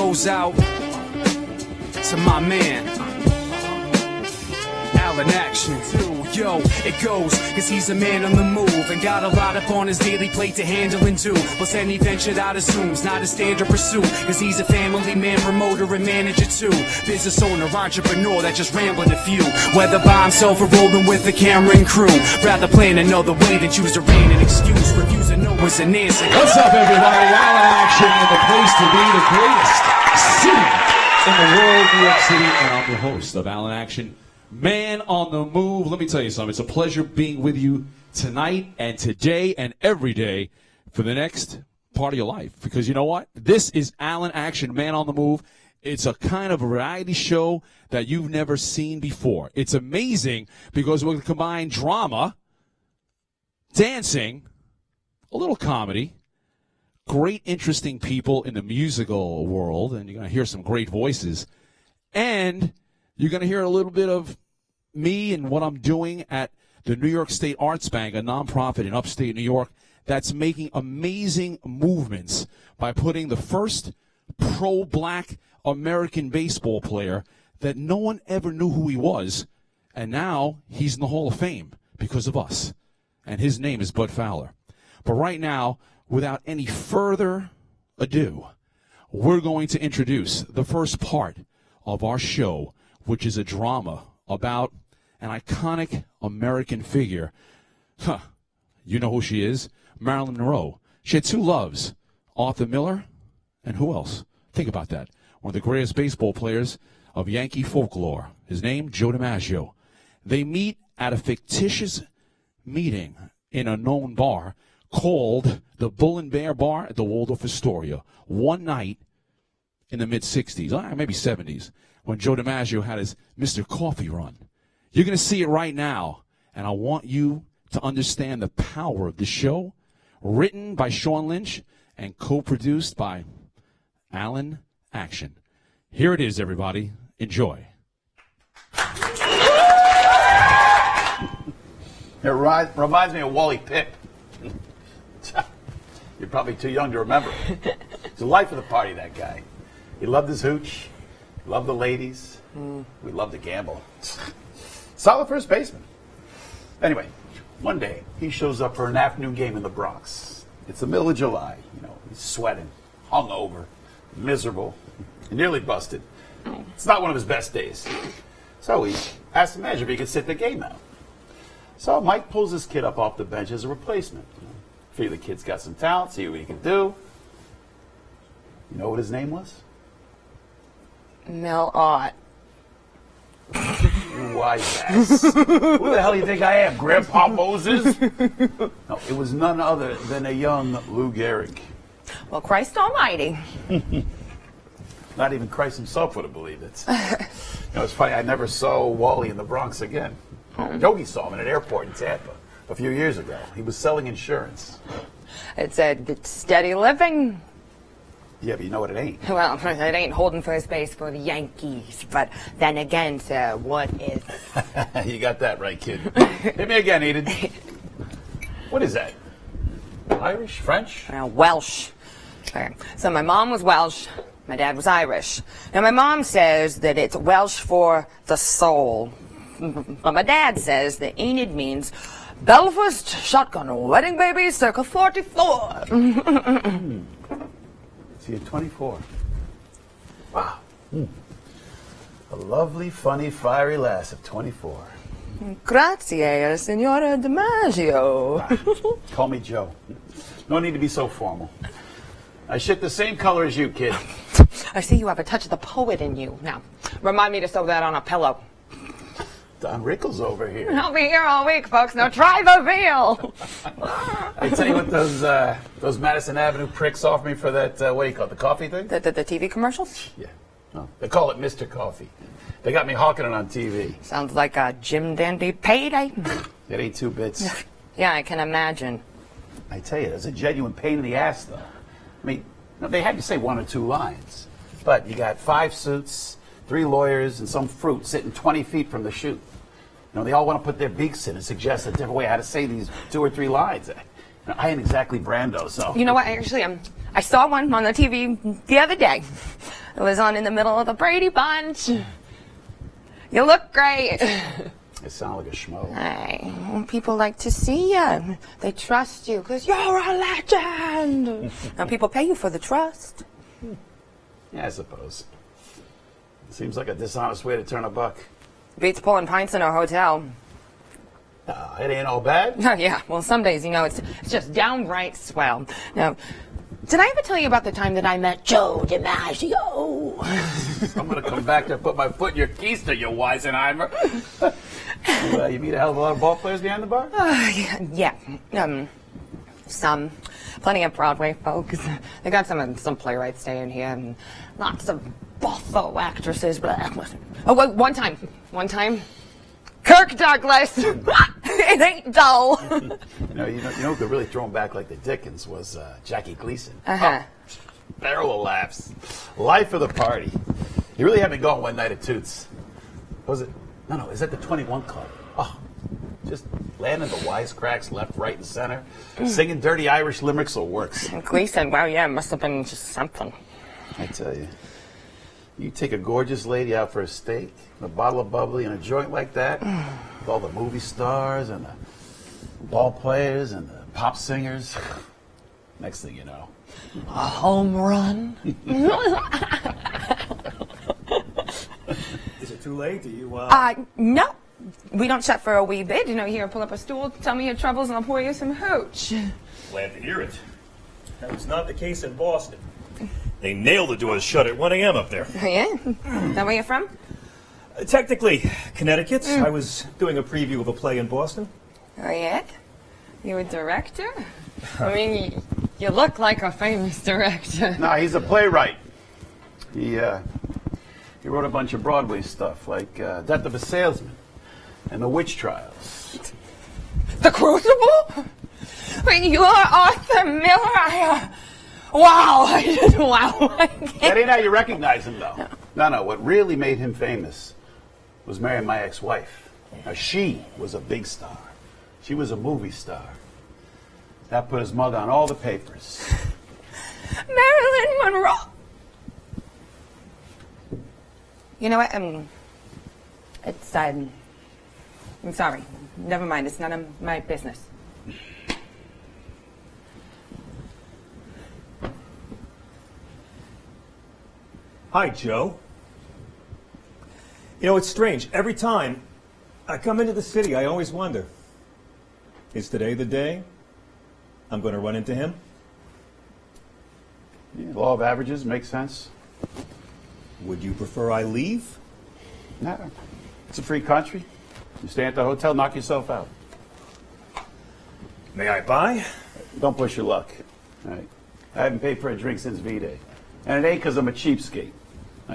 goes out to my man, Alan Action. Yo, it goes, cause he's a man on the move and got a lot up on his daily plate to handle and do. Plus any venture that assumes not a standard pursuit, cause he's a family man, promoter and manager too. Business owner, entrepreneur that just rambling a few. Whether by himself or rolling with the camera and crew, rather plan another way than choose to rain an excuse. Refusing no was an answer. What's up, everybody? Alan Action in the place to be, the greatest city in the world, New York City, and I'm the host of Alan Action, Man on the Move. Let me tell you something. It's a pleasure being with you tonight and today and every day for the next part of your life. Because you know what? This is Alan Action, Man on the Move. It's a kind of variety show that you've never seen before. It's amazing because we're going to combine drama, dancing, a little comedy, great, interesting people in the musical world, and you're going to hear some great voices, and you're going to hear a little bit of me and what I'm doing at the New York State Arts Bank, a nonprofit in upstate New York that's making amazing movements by putting the first pro-black American baseball player that no one ever knew who he was, and now he's in the Hall of Fame because of us. And his name is Bud Fowler. But right now, without any further ado, we're going to introduce the first part of our show, which is a drama about an iconic American figure. You know who she is? Marilyn Monroe. She had two loves, Arthur Miller, and who else? Think about that. One of the greatest baseball players of Yankee folklore. His name, Joe DiMaggio. They meet at a fictitious meeting in a known bar called the Bull and Bear Bar at the Waldorf Astoria one night in the mid-'60s, maybe '70s, when Joe DiMaggio had his Mr. Coffee run. You're going to see it right now, and I want you to understand the power of the show, written by Sean Lynch and co-produced by Alan Action. Here it is, everybody. Enjoy. It reminds me of Wally Pipp. You're probably too young to remember. He's the life of the party, that guy. He loved his hooch, loved the ladies. We loved to gamble. Solid first baseman. Anyway, one day he shows up for an afternoon game in the Bronx. It's the middle of July. He's sweating, hungover, miserable, nearly busted. It's not one of his best days. So he asked the manager if he could sit the game out. So Mike pulls his kid up off the bench as a replacement. Figure the kid's got some talent, see what he can do. You know what his name was? Mel Ott. Wise ass. Who the hell do you think I am, Grandpa Moses? No, it was none other than a young Lou Gehrig. Well, Christ almighty. Not even Christ himself would have believed it. It's funny, I never saw Wally in the Bronx again. Yogi saw him in an airport in Tampa a few years ago. He was selling insurance. It said, steady living. Yeah, but you know what it ain't. Well, it ain't holding first base for the Yankees. But then again, sir, what is? You got that right, kid. Hit me again, Enid. What is that? Irish? French? Welsh. Okay. So my mom was Welsh. My dad was Irish. Now, my mom says that it's Welsh for the soul. But my dad says that Enid means Belfast shotgun wedding baby circa 44. See, you're 24. Wow. A lovely, funny, fiery lass of 24. Grazie, Signora DiMaggio. Call me Joe. No need to be so formal. I shit the same color as you, kid. I see you have a touch of the poet in you. Now, remind me to sew that on a pillow. Don Rickles over here. I'll be here all week, folks. Now try the veal. I tell you what, those Madison Avenue pricks offered me for that, what do you call it, the coffee thing? The TV commercials? Yeah. Oh, they call it Mr. Coffee. They got me hawking it on TV. Sounds like a Jim Dandy payday. It ain't 2 bits. Yeah, I can imagine. I tell you, it's a genuine pain in the ass, though. I mean, they had to say 1 or 2 lines. But you got 5 suits, 3 lawyers, and some fruit sitting 20 feet from the shoot. They all want to put their beaks in and suggest a different way how to say these 2 or 3 lines. I ain't exactly Brando, so. You know what? Actually, I saw one on the TV the other day. It was on in the middle of the Brady Bunch. You look great. You sound like a schmo. Hey, people like to see you. They trust you because you're a legend. And people pay you for the trust. Yeah, I suppose. Seems like a dishonest way to turn a buck. Beats pulling pints in a hotel. It ain't all bad. Oh, yeah. Well, some days, it's just downright swell. Now, did I ever tell you about the time that I met Joe DiMaggio? I'm going to come back there and put my foot in your keister, you Weisenheimer. You meet a hell of a lot of ball players behind the bar? Yeah. Some. Plenty of Broadway folks. They got some playwrights staying here and lots of buffo actresses. Oh, one time. Kirk Douglas. It ain't dull. You know who could really throw him back like the Dickens was Jackie Gleason. Uh-huh. Barrel of laughs. Life of the party. You really haven't gone one night at Toots. Was it? No, is that the 21 Club? Oh, just landing the wisecracks left, right, and center. Singing dirty Irish limericks so it works. And Gleason, wow, yeah, it must have been just something. I tell you. You take a gorgeous lady out for a steak, a bottle of bubbly, and a joint like that, with all the movie stars and the ball players and the pop singers. Next thing you know, a home run. Is it too late? Do you, No. We don't shut for a wee bit. Here, pull up a stool, tell me your troubles, and I'll pour you some hooch. Glad to hear it. That was not the case in Boston. They nailed the doors shut at 1 a.m. up there. Yeah? Is that where you're from? Technically, Connecticut. I was doing a preview of a play in Boston. Oh, yeah? You a director? I mean, you look like a famous director. no, he's a playwright. He wrote a bunch of Broadway stuff, like Death of a Salesman and The Witch Trials. The Crucible? I mean, you're Arthur Miller. Wow. Wow. That ain't how you recognize him, though. No. What really made him famous was marrying my ex-wife. Now, she was a big star. She was a movie star. That put his mother on all the papers. Marilyn Monroe. You know what? It's, I'm sorry. Never mind. It's none of my business. Hi, Joe. It's strange. Every time I come into the city, I always wonder, is today the day I'm going to run into him? Yeah, law of averages makes sense. Would you prefer I leave? No. It's a free country. You stay at the hotel, knock yourself out. May I buy? Don't push your luck. All right. I haven't paid for a drink since V-Day. And it ain't because I'm a cheapskate.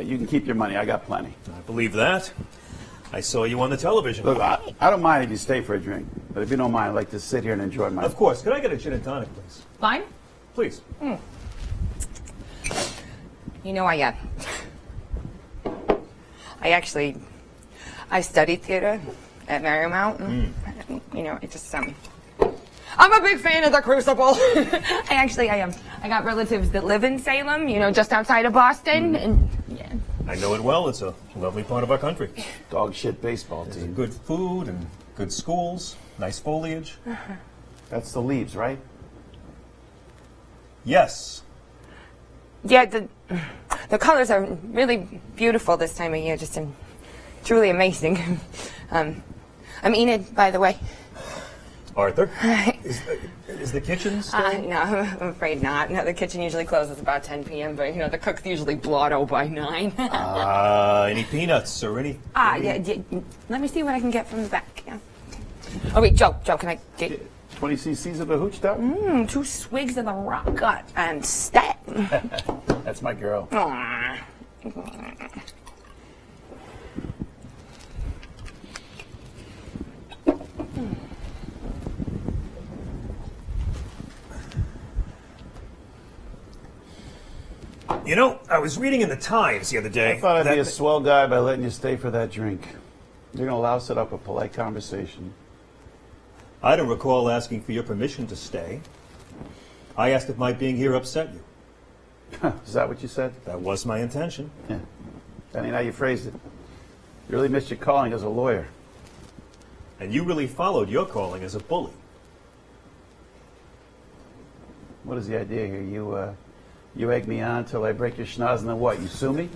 You can keep your money. I got plenty. I believe that. I saw you on the television. Look, I don't mind if you stay for a drink. But if you don't mind, I'd like to sit here and enjoy my... Of course. Could I get a gin and tonic, please? Fine. Please. I studied theater at Marymount. I'm a big fan of The Crucible. I got relatives that live in Salem, just outside of Boston, and yeah. I know it well. It's a lovely part of our country. Dog shit baseball team. Good food and good schools, nice foliage. That's the leaves, right? Yes. Yeah, the colors are really beautiful this time of year, just truly amazing. I'm Enid, by the way. Arthur, is the kitchen still? No, I'm afraid not. No, the kitchen usually closes about 10 p.m., but, the cook's usually blotto by 9. Any peanuts or any... Yeah, let me see what I can get from the back. Yeah. Oh, wait, Joe, can I get... 20 cc's of the hooch duck? 2 swigs of the rock gut and stat. That's my girl. Aww. I was reading in the Times the other day. I thought I'd be a swell guy by letting you stay for that drink. You're going to louse it up a polite conversation. I don't recall asking for your permission to stay. I asked if my being here upset you. Is that what you said? That was my intention. Yeah. That ain't how you phrased it. You really missed your calling as a lawyer. And you really followed your calling as a bully. What is the idea here? You egg me on till I break your schnoz and then what? You sue me?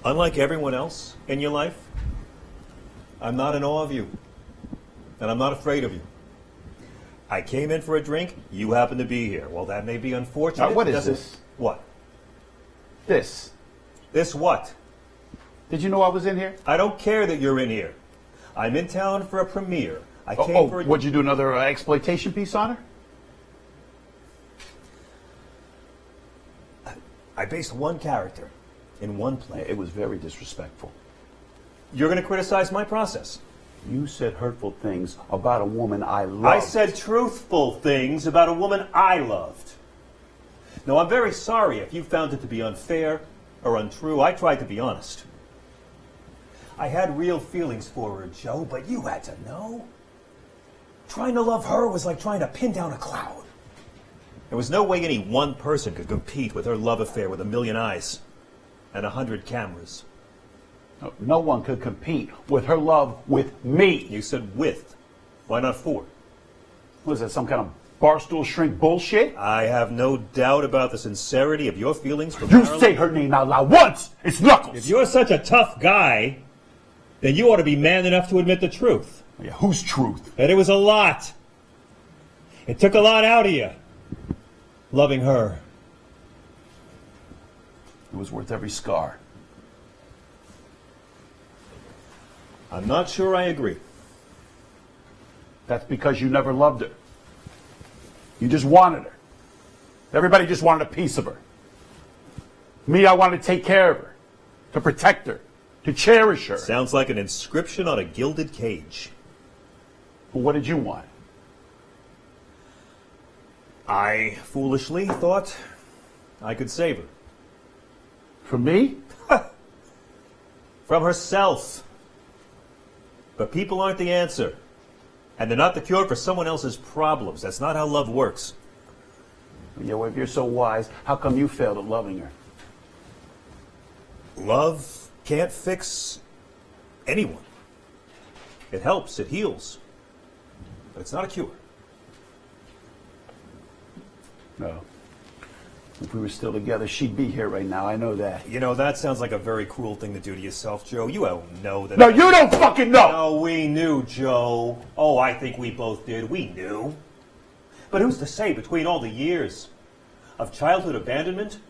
Unlike everyone else in your life, I'm not in awe of you. And I'm not afraid of you. I came in for a drink, you happen to be here. Well, that may be unfortunate. What is this? What? This. This what? Did you know I was in here? I don't care that you're in here. I'm in town for a premiere. I came for a... What'd you do, another exploitation piece on her? I based one character in one play. It was very disrespectful. You're going to criticize my process. You said hurtful things about a woman I loved. I said truthful things about a woman I loved. Now, I'm very sorry if you found it to be unfair or untrue. I tried to be honest. I had real feelings for her, Joe, but you had to know. Trying to love her was like trying to pin down a cloud. There was no way any one person could compete with her love affair with 1,000,000 eyes and 100 cameras. No one could compete with her love with me. You said with. Why not for? Was that some kind of barstool shrink bullshit? I have no doubt about the sincerity of your feelings for You Marilyn. say her name out loud once, it's Knuckles. If you're such a tough guy, then you ought to be man enough to admit the truth. Yeah, whose truth? That it was a lot. It took a lot out of you. Loving her. It was worth every scar. I'm not sure I agree. That's because you never loved her. You just wanted her. Everybody just wanted a piece of her. Me, I wanted to take care of her, to protect her, to cherish her. Sounds like an inscription on a gilded cage. Well, what did you want? I foolishly thought I could save her. From me? From herself. But people aren't the answer. And they're not the cure for someone else's problems. That's not how love works. Yeah, well, if you're so wise, how come you failed at loving her? Love can't fix anyone. It helps, it heals. But it's not a cure. No. If we were still together, she'd be here right now. I know that. You know, that sounds like a very cruel thing to do to yourself, Joe. You don't know that. No, you don't fucking know! No, we knew, Joe. Oh, I think we both did. We knew. But who's to say between all the years of childhood abandonment,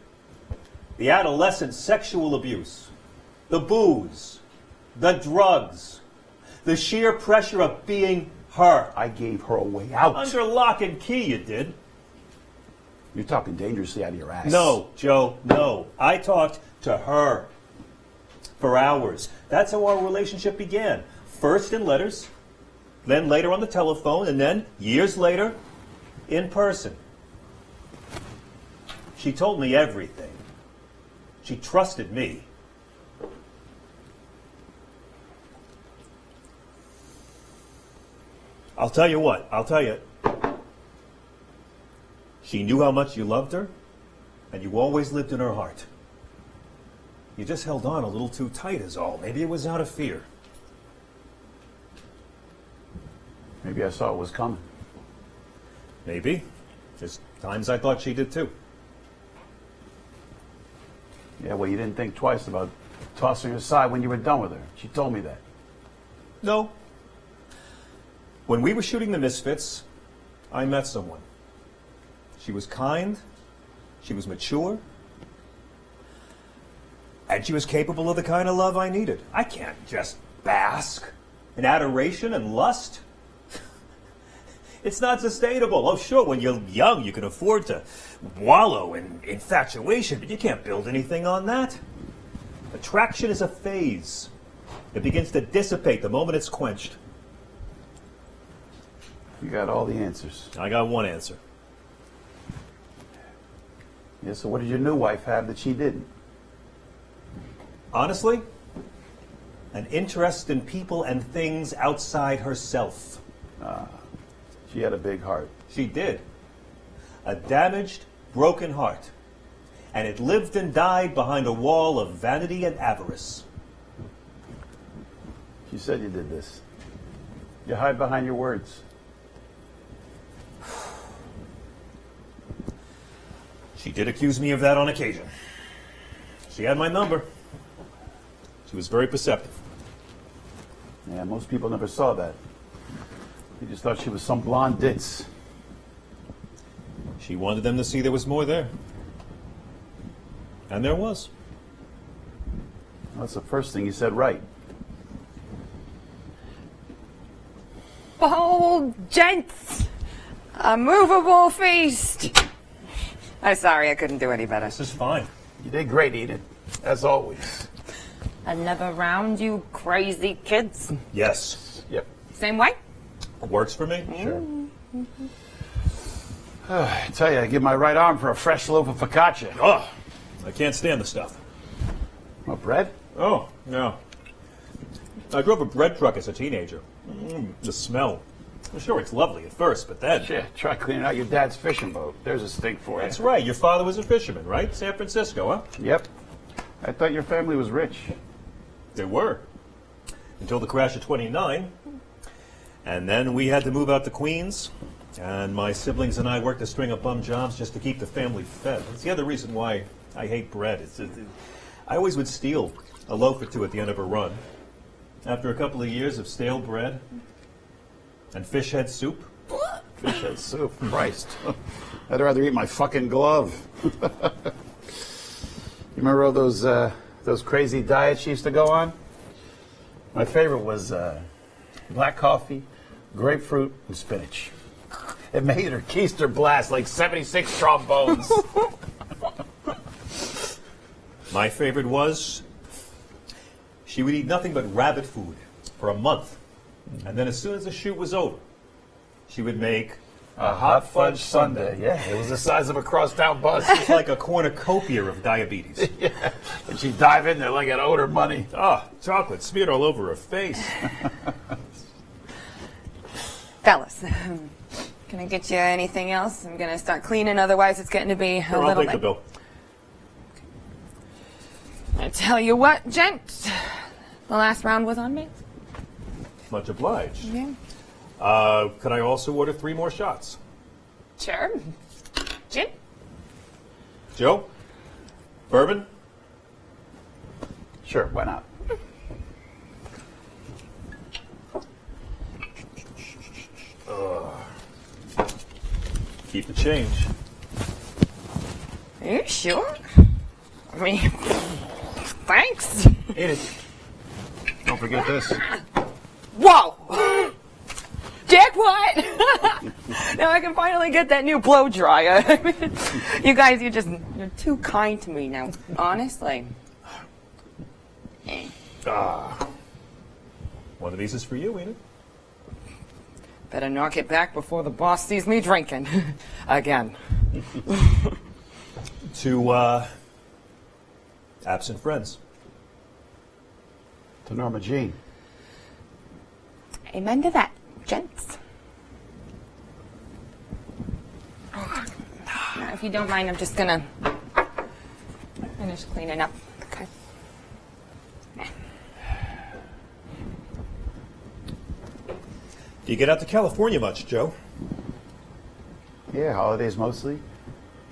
the adolescent sexual abuse, the booze, the drugs, the sheer pressure of being her? I gave her a way out. Under lock and key, you did. You're talking dangerously out of your ass. No, Joe, no. I talked to her for hours. That's how our relationship began. First in letters, then later on the telephone, and then, years later, in person. She told me everything. She trusted me. I'll tell you what, she knew how much you loved her, and you always lived in her heart. You just held on a little too tight is all. Maybe it was out of fear. Maybe I saw it was coming. Maybe. There's times I thought she did too. Yeah, well, you didn't think twice about tossing her aside when you were done with her. She told me that. No. When we were shooting The Misfits, I met someone. She was kind, she was mature, and she was capable of the kind of love I needed. I can't just bask in adoration and lust. It's not sustainable. Oh, sure, when you're young, you can afford to wallow in infatuation, but you can't build anything on that. Attraction is a phase. It begins to dissipate the moment it's quenched. You got all the answers. I got one answer. Yeah, so what did your new wife have that she didn't? Honestly, an interest in people and things outside herself. She had a big heart. She did. A damaged, broken heart. and it lived and died behind a wall of vanity and avarice. You said you did this. You hide behind your words. She did accuse me of that on occasion. She had my number. She was very perceptive. Yeah, most people never saw that. They just thought she was some blonde ditz. She wanted them to see there was more there. And there was. That's the first thing you said right. Behold, gents, a movable feast. I'm sorry, I couldn't do any better. This is fine. You did great, Enid, as always. Another round, you crazy kids. Yes. Yep. Same way? Works for me. Sure. I tell you, I give my right arm for a fresh loaf of focaccia. Oh, I can't stand the stuff. What, bread? Oh, no. I drove a bread truck as a teenager. The smell. Well, sure, it's lovely at first, but then... Yeah, try cleaning out your dad's fishing boat. There's a stink for you. That's right. Your father was a fisherman, right? San Francisco, huh? Yep. I thought your family was rich. They were. Until the crash of 29. And then we had to move out to Queens. And my siblings and I worked a string of bum jobs just to keep the family fed. That's the other reason why I hate bread. I always would steal a loaf or two at the end of a run. After a couple of years of stale bread and fish head soup. Fish head soup, Christ. I'd rather eat my fucking glove. You remember all those crazy diets she used to go on? My favorite was black coffee, grapefruit, and spinach. It made her keister blast like 76 trombones. My favorite was she would eat nothing but rabbit food for a month. And then as soon as the shoot was over, she would make a hot fudge sundae. Yeah, it was the size of a crosstown bus. It's like a cornucopia of diabetes. Yeah, and she'd dive in there like it owed her money. Ah, chocolate smeared all over her face. Fellas, can I get you anything else? I'm going to start cleaning, otherwise it's getting to be a Sure, little I'll take bit... the bill. I tell you what, gents, the last round was on me. Much obliged. Yeah. Could I also order 3 more shots? Sure. Jim? Joe? Bourbon? Sure, why not? Keep the change. Are you sure? I mean, thanks. Eat it. Don't forget this. Whoa! Jackpot! Now I can finally get that new blow dryer. You guys, you're too kind to me now. Honestly. One of these is for you, Enid. Better knock it back before the boss sees me drinking. Again. To, absent friends. To Norma Jean. Amen to that, gents. Now, if you don't mind, I'm just gonna finish cleaning up. Okay. Do you get out to California much, Joe? Yeah, holidays mostly.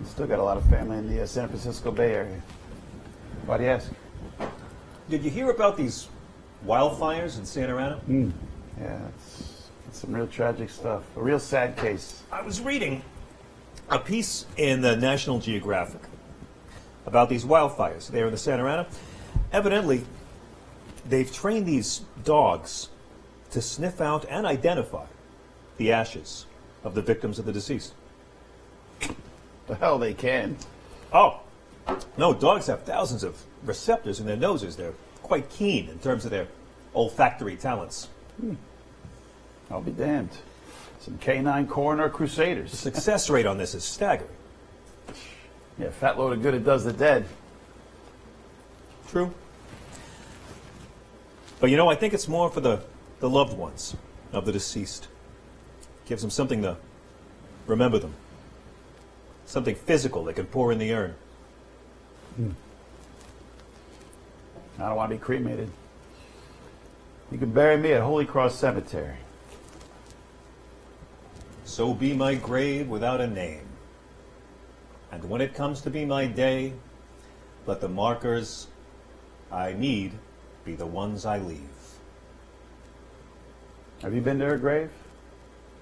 Still got a lot of family in the San Francisco Bay Area. Why do you ask? Did you hear about these wildfires in Santa Ana? Yeah, it's some real tragic stuff. A real sad case. I was reading a piece in the National Geographic about these wildfires there in the Santa Ana. Evidently, they've trained these dogs to sniff out and identify the ashes of the victims of the deceased. The hell they can. Oh, no, dogs have thousands of receptors in their noses. They're quite keen in terms of their olfactory talents. I'll be damned. Some canine coroner The crusaders. success rate on this is staggering. Yeah, fat load of good it does the dead. True. But you know, I think it's more for the loved ones of the deceased. Gives them something to remember them. Something physical they can pour in the urn. I don't want to be cremated. You can bury me at Holy Cross Cemetery. So be my grave without a name. And when it comes to be my day, let the markers I need be the ones I leave. Have you been to her grave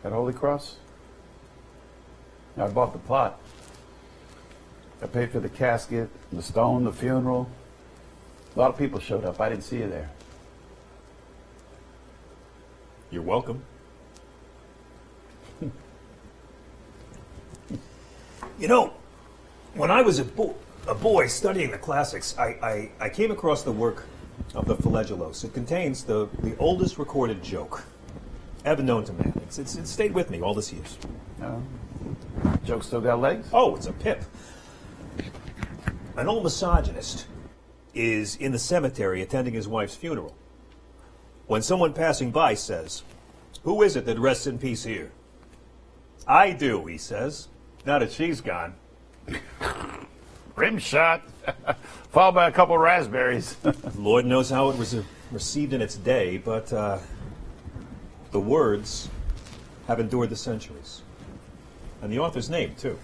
at Holy Cross? I bought the plot. I paid for the casket, the stone, the funeral. A lot of people showed up. I didn't see you there. You're welcome. You know, when I was a boy studying the classics, I came across the work of the Phlegelos. It contains the oldest recorded joke ever known to man. It's stayed with me all these years. Joke still got legs? Oh, it's a pip. An old misogynist is in the cemetery attending his wife's funeral. When someone passing by says, "Who is it that rests in peace here?" "I do," he says. Now that she's gone. Rim shot. Followed by a couple raspberries. Lord knows how it was received in its day, but the words have endured the centuries. And the author's name, too.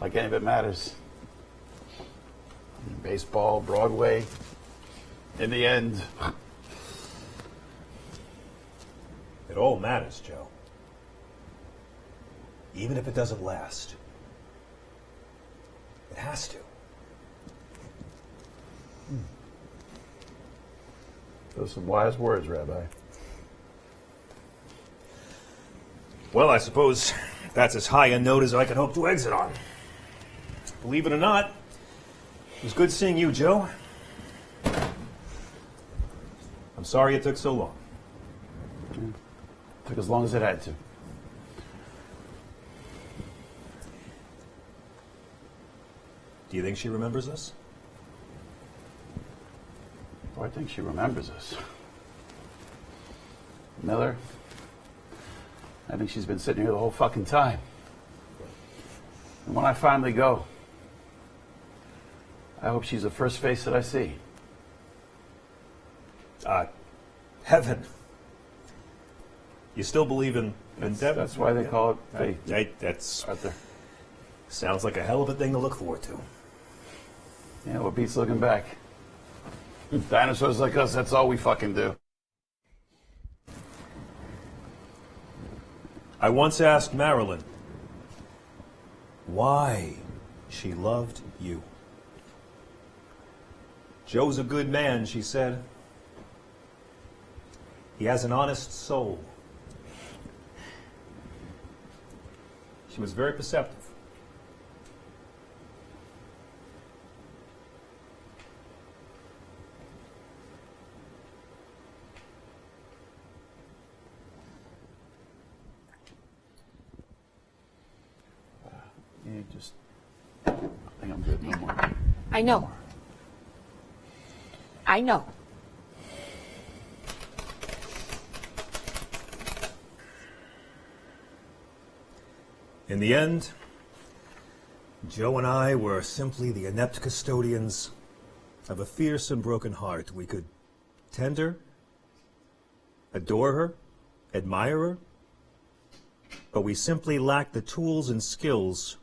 Like any of it matters. Baseball, Broadway. In the end. It all matters, Joe. Even if it doesn't last. It has to. Those are some wise words, Rabbi. Well, I suppose that's as high a note as I could hope to exit on. Believe it or not, it was good seeing you, Joe. I'm sorry it took so long. Took as long as it had to. Do you think she remembers us? Oh, I think she remembers us. Miller, I think she's been sitting here the whole fucking time. And when I finally go, I hope she's the first face that I see. Heaven. You still believe in death? That's why they call it faith. That's Arthur. sounds like a hell of a thing to look forward to. Yeah, what beats looking back? Dinosaurs like us, that's all we fucking do. I once asked Marilyn why she loved you. Joe's a good man, she said. He has an honest soul. She was very perceptive. You just, I think I'm good no more. I know. I know. In the end, Joe and I were simply the inept custodians of a fierce and broken heart. We could tend her, adore her, admire her, but we simply lacked the tools and skills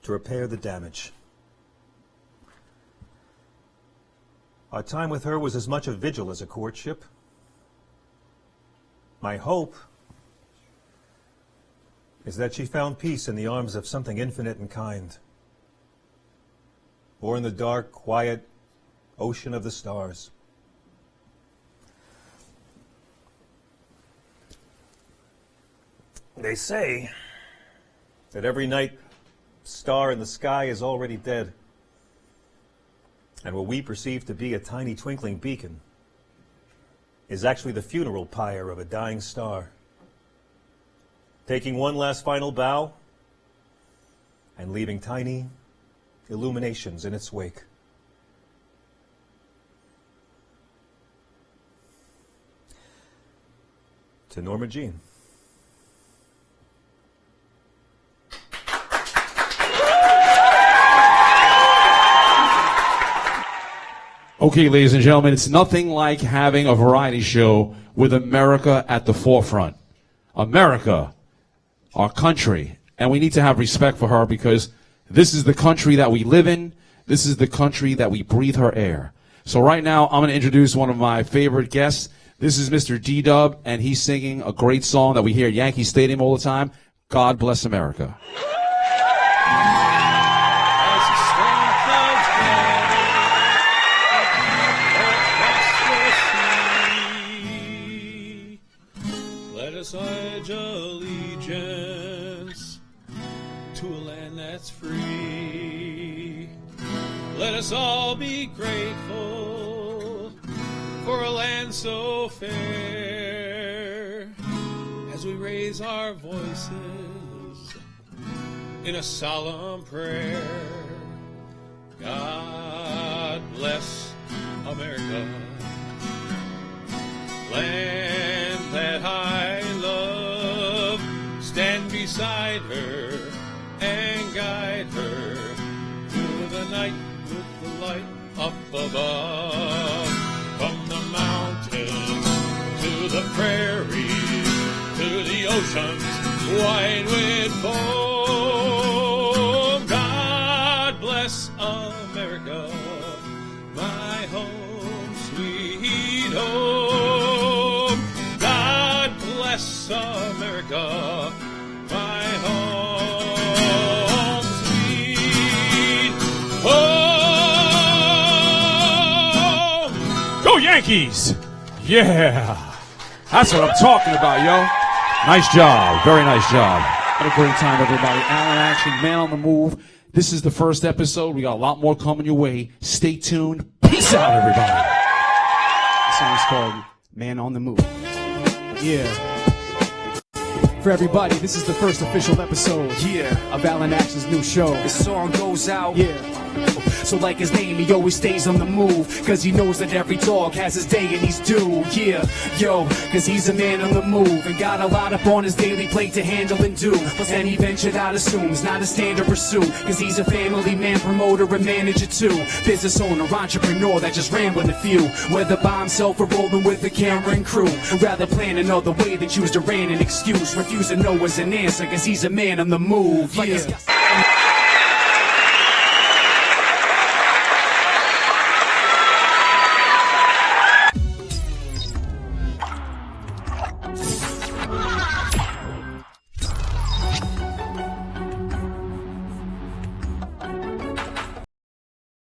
to repair the damage. Our time with her was as much a vigil as a courtship. My hope is that she found peace in the arms of something infinite and kind, or in the dark, quiet ocean of the stars. They say that every night star in the sky is already dead, and what we perceive to be a tiny twinkling beacon is actually the funeral pyre of a dying star, taking one last final bow and leaving tiny illuminations in its wake. To Norma Jean. Okay, ladies and gentlemen, it's nothing like having a variety show with America at the forefront. America, our country. And we need to have respect for her because this is the country that we live in. This is the country that we breathe her air. So right now, I'm going to introduce one of my favorite guests. This is Mr. D-Dubb, and he's singing a great song that we hear at Yankee Stadium all the time, God Bless America. Let us pledge allegiance to a land that's free. Let us all be grateful for a land so fair as we raise our voices in a solemn prayer. God bless America, land that I love. Stand beside her and guide her through the night with the light up above. From the mountains to the prairies to the oceans wide with foam. God bless America, my home, sweet home. God bless America, my home, sweet home. Go Yankees! Yeah! That's what I'm talking about, yo. Nice job. Very nice job. Had a great time, everybody. Alan Action, Man on the Move. This is the first episode. We got a lot more coming your way. Stay tuned. Peace out, everybody. The song's called Man on the Move. Yeah. For everybody, this is the first official episode of Alan Action's new show. The song goes out. Yeah. So like his name, he always stays on the move, cause he knows that every dog has his day and he's due. Yeah, yo, cause he's a man on the move and got a lot up on his daily plate to handle and do. Plus then he ventured out of assumes, not a standard pursuit, cause he's a family man, promoter and manager too. Business owner, entrepreneur that just rambling a few, whether by himself or rolling with the camera and crew. Rather plan another way than choose to ran an excuse, refuse to know as an answer, cause he's a man on the move. Yeah.